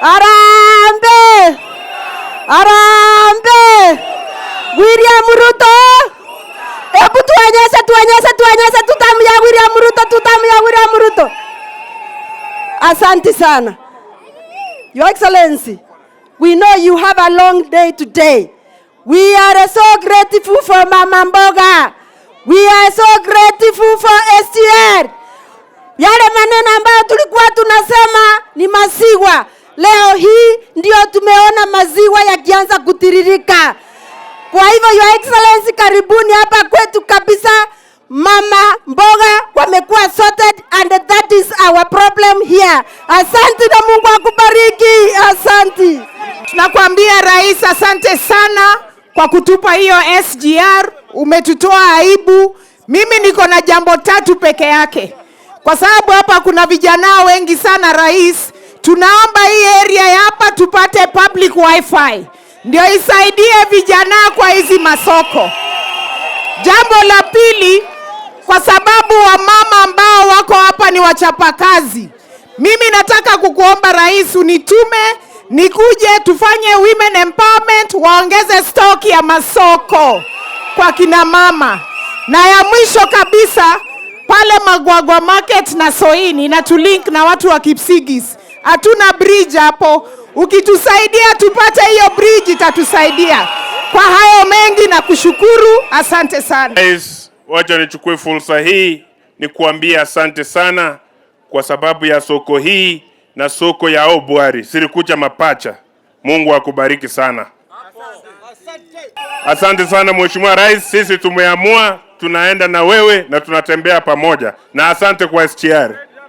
Arambe! Arambe! William Ruto! Hebu tuonyeshe tutamu ya William Ruto. Asante sana. Your Excellency, we know you have a long day today. We are so grateful for Mama Mboga. We are so grateful for SGR. Yale maneno ambayo tulikuwa tunasema ni maziwa, leo hii ndio tumeona maziwa yakianza kutiririka. Kwa hivyo Your Excellency, karibuni hapa kwetu kabisa. Mama Mboga wamekuwa sorted and that is our problem here. Asante na Mungu akubariki. Asante. Tunakuambia Rais, asante sana kwa kutupa hiyo SGR. Umetutoa aibu. Mimi niko na jambo tatu peke yake. Kwa sababu hapa kuna vijana wengi sana Rais. Tunaomba hii area ya hapa tupate public wifi. Ndio isaidie vijana kwa hizi masoko. Jambo la pili, kwa sababu wamama ambao wako hapa ni wachapakazi. Mimi nataka kukuomba Rais, unitume nikuje tufanye women empowerment, waongeze stock ya masoko kwa kina mama. Na ya mwisho kabisa, pale Magwagwa Market na Soini na tulink na watu wa Kipsigis. Hatuna bridge hapo. Ukitusaidia tupate hiyo bridge itatusaidia. Kwa hayo mengi na kushukuru, asante sana. Rais, wacha nichukue fursa hii ni kuambia asante sana kwa sababu ya soko hii na soko ya Obwari, Sirikucha Mapacha. Mungu akubariki sana. Asante sana Mheshimiwa Rais, sisi tumeamua tunaenda na wewe na tunatembea pamoja. Na asante kwa SGR.